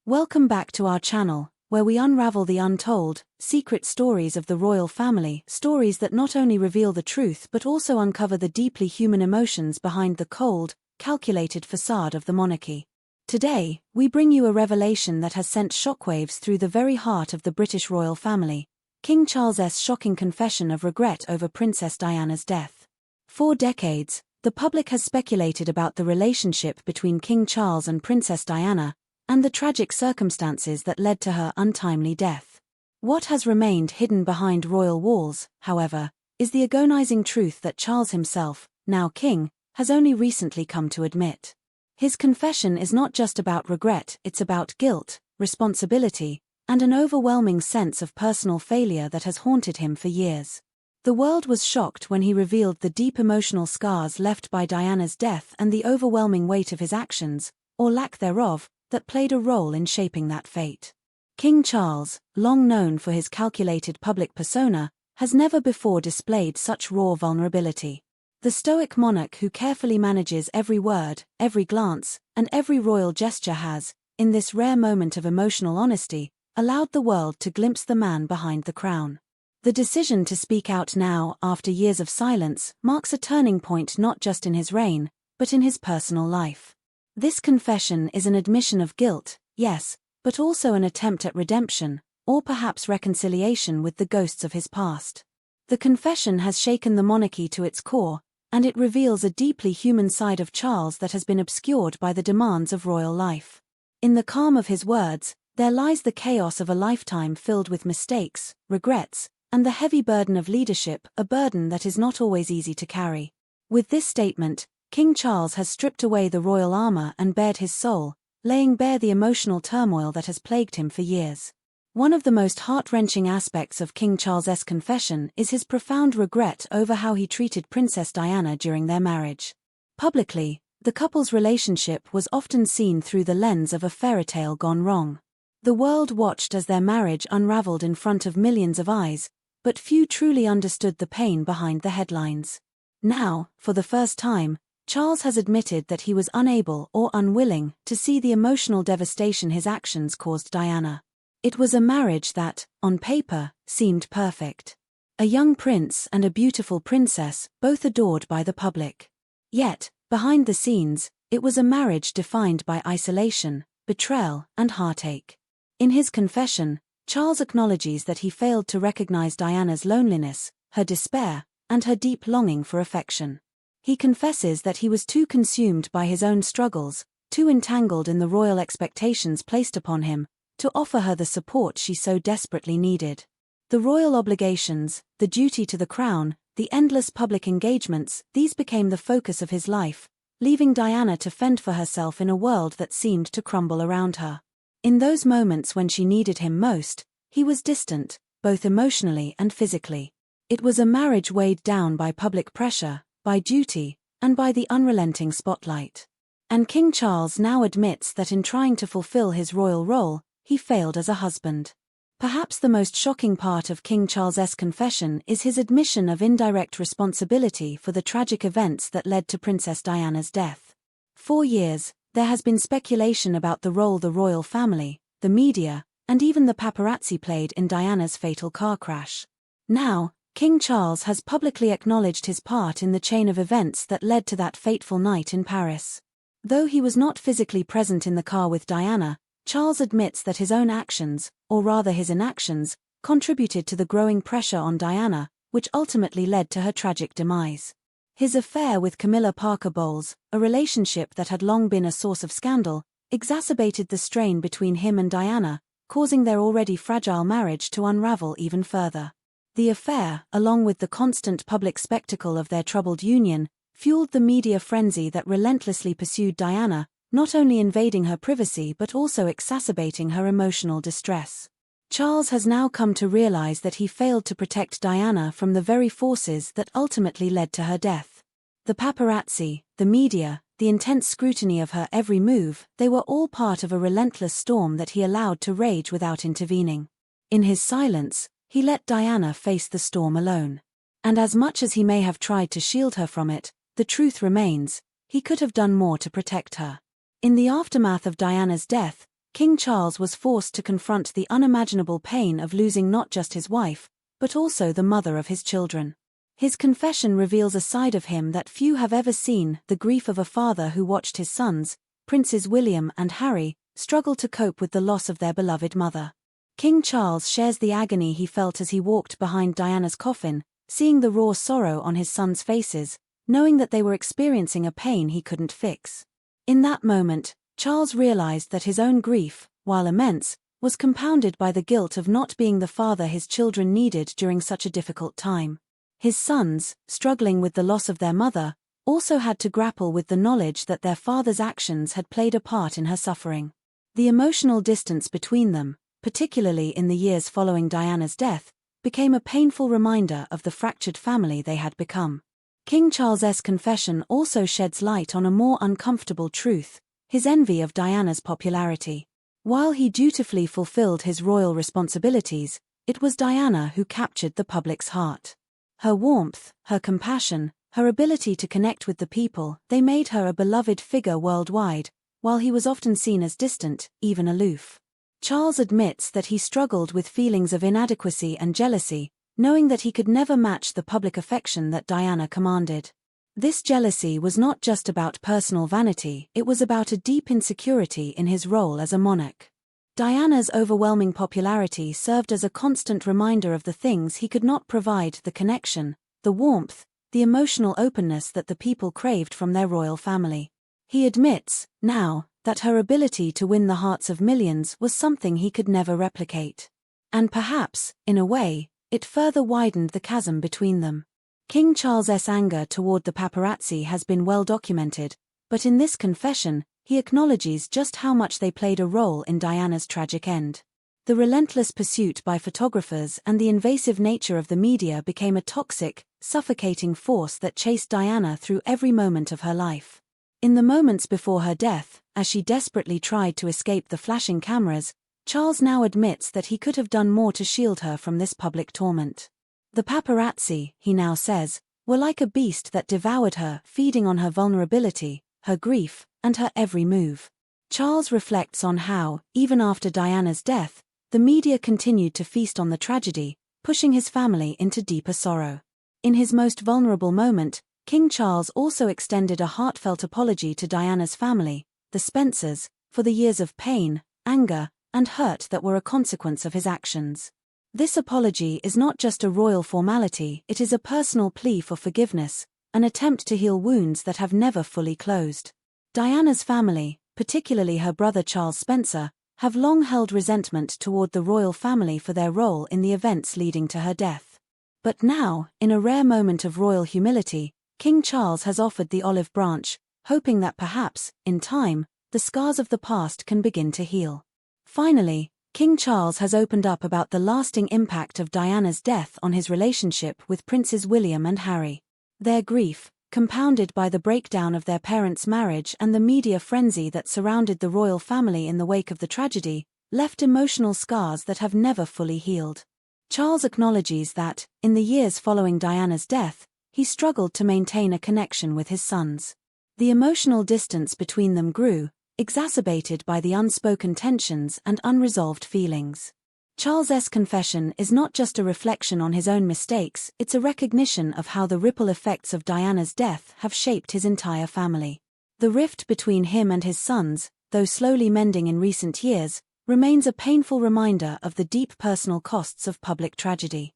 Welcome back to our channel, where we unravel the untold, secret stories of the royal family, stories that not only reveal the truth but also uncover the deeply human emotions behind the cold, calculated facade of the monarchy. Today, we bring you a revelation that has sent shockwaves through the very heart of the British royal family, King Charles's shocking confession of regret over Princess Diana's death. For decades, the public has speculated about the relationship between King Charles and Princess Diana, and the tragic circumstances that led to her untimely death. What has remained hidden behind royal walls, however, is the agonizing truth that Charles himself, now king, has only recently come to admit. His confession is not just about regret, it's about guilt, responsibility, and an overwhelming sense of personal failure that has haunted him for years. The world was shocked when he revealed the deep emotional scars left by Diana's death and the overwhelming weight of his actions, or lack thereof, that played a role in shaping that fate. King Charles, long known for his calculated public persona, has never before displayed such raw vulnerability. The stoic monarch who carefully manages every word, every glance, and every royal gesture has, in this rare moment of emotional honesty, allowed the world to glimpse the man behind the crown. The decision to speak out now, after years of silence, marks a turning point not just in his reign, but in his personal life. This confession is an admission of guilt, yes, but also an attempt at redemption, or perhaps reconciliation with the ghosts of his past. The confession has shaken the monarchy to its core, and it reveals a deeply human side of Charles that has been obscured by the demands of royal life. In the calm of his words, there lies the chaos of a lifetime filled with mistakes, regrets, and the heavy burden of leadership, a burden that is not always easy to carry. With this statement, King Charles has stripped away the royal armor and bared his soul, laying bare the emotional turmoil that has plagued him for years. One of the most heart-wrenching aspects of King Charles's confession is his profound regret over how he treated Princess Diana during their marriage. Publicly, the couple's relationship was often seen through the lens of a fairy tale gone wrong. The world watched as their marriage unraveled in front of millions of eyes, but few truly understood the pain behind the headlines. Now, for the first time, Charles has admitted that he was unable or unwilling to see the emotional devastation his actions caused Diana. It was a marriage that, on paper, seemed perfect. A young prince and a beautiful princess, both adored by the public. Yet, behind the scenes, it was a marriage defined by isolation, betrayal, and heartache. In his confession, Charles acknowledges that he failed to recognize Diana's loneliness, her despair, and her deep longing for affection. He confesses that he was too consumed by his own struggles, too entangled in the royal expectations placed upon him, to offer her the support she so desperately needed. The royal obligations, the duty to the crown, the endless public engagements, these became the focus of his life, leaving Diana to fend for herself in a world that seemed to crumble around her. In those moments when she needed him most, he was distant, both emotionally and physically. It was a marriage weighed down by public pressure, by duty, and by the unrelenting spotlight. And King Charles now admits that in trying to fulfill his royal role, he failed as a husband. Perhaps the most shocking part of King Charles's confession is his admission of indirect responsibility for the tragic events that led to Princess Diana's death. For years, there has been speculation about the role the royal family, the media, and even the paparazzi played in Diana's fatal car crash. Now, King Charles has publicly acknowledged his part in the chain of events that led to that fateful night in Paris. Though he was not physically present in the car with Diana, Charles admits that his own actions, or rather his inactions, contributed to the growing pressure on Diana, which ultimately led to her tragic demise. His affair with Camilla Parker Bowles, a relationship that had long been a source of scandal, exacerbated the strain between him and Diana, causing their already fragile marriage to unravel even further. The affair, along with the constant public spectacle of their troubled union, fueled the media frenzy that relentlessly pursued Diana, not only invading her privacy but also exacerbating her emotional distress. Charles has now come to realize that he failed to protect Diana from the very forces that ultimately led to her death. The paparazzi, the media, the intense scrutiny of her every move, they were all part of a relentless storm that he allowed to rage without intervening. In his silence, he let Diana face the storm alone. And as much as he may have tried to shield her from it, the truth remains, he could have done more to protect her. In the aftermath of Diana's death, King Charles was forced to confront the unimaginable pain of losing not just his wife, but also the mother of his children. His confession reveals a side of him that few have ever seen, the grief of a father who watched his sons, Princes William and Harry, struggle to cope with the loss of their beloved mother. King Charles shares the agony he felt as he walked behind Diana's coffin, seeing the raw sorrow on his sons' faces, knowing that they were experiencing a pain he couldn't fix. In that moment, Charles realized that his own grief, while immense, was compounded by the guilt of not being the father his children needed during such a difficult time. His sons, struggling with the loss of their mother, also had to grapple with the knowledge that their father's actions had played a part in her suffering. The emotional distance between them, particularly in the years following Diana's death, became a painful reminder of the fractured family they had become. King Charles's confession also sheds light on a more uncomfortable truth: his envy of Diana's popularity. While he dutifully fulfilled his royal responsibilities, it was Diana who captured the public's heart. Her warmth, her compassion, her ability to connect with the people, they made her a beloved figure worldwide, while he was often seen as distant, even aloof. Charles admits that he struggled with feelings of inadequacy and jealousy, knowing that he could never match the public affection that Diana commanded. This jealousy was not just about personal vanity, it was about a deep insecurity in his role as a monarch. Diana's overwhelming popularity served as a constant reminder of the things he could not provide: the connection, the warmth, the emotional openness that the people craved from their royal family. He admits, now, that her ability to win the hearts of millions was something he could never replicate. And perhaps, in a way, it further widened the chasm between them. King Charles's anger toward the paparazzi has been well documented, but in this confession, he acknowledges just how much they played a role in Diana's tragic end. The relentless pursuit by photographers and the invasive nature of the media became a toxic, suffocating force that chased Diana through every moment of her life. In the moments before her death, as she desperately tried to escape the flashing cameras, Charles now admits that he could have done more to shield her from this public torment. The paparazzi, he now says, were like a beast that devoured her, feeding on her vulnerability, her grief, and her every move. Charles reflects on how, even after Diana's death, the media continued to feast on the tragedy, pushing his family into deeper sorrow. In his most vulnerable moment, King Charles also extended a heartfelt apology to Diana's family, the Spencers, for the years of pain, anger, and hurt that were a consequence of his actions. This apology is not just a royal formality, it is a personal plea for forgiveness, an attempt to heal wounds that have never fully closed. Diana's family, particularly her brother Charles Spencer, have long held resentment toward the royal family for their role in the events leading to her death. But now, in a rare moment of royal humility, King Charles has offered the olive branch, hoping that perhaps, in time, the scars of the past can begin to heal. Finally, King Charles has opened up about the lasting impact of Diana's death on his relationship with Princes William and Harry. Their grief, compounded by the breakdown of their parents' marriage and the media frenzy that surrounded the royal family in the wake of the tragedy, left emotional scars that have never fully healed. Charles acknowledges that, in the years following Diana's death, he struggled to maintain a connection with his sons. The emotional distance between them grew, exacerbated by the unspoken tensions and unresolved feelings. Charles's confession is not just a reflection on his own mistakes, it's a recognition of how the ripple effects of Diana's death have shaped his entire family. The rift between him and his sons, though slowly mending in recent years, remains a painful reminder of the deep personal costs of public tragedy.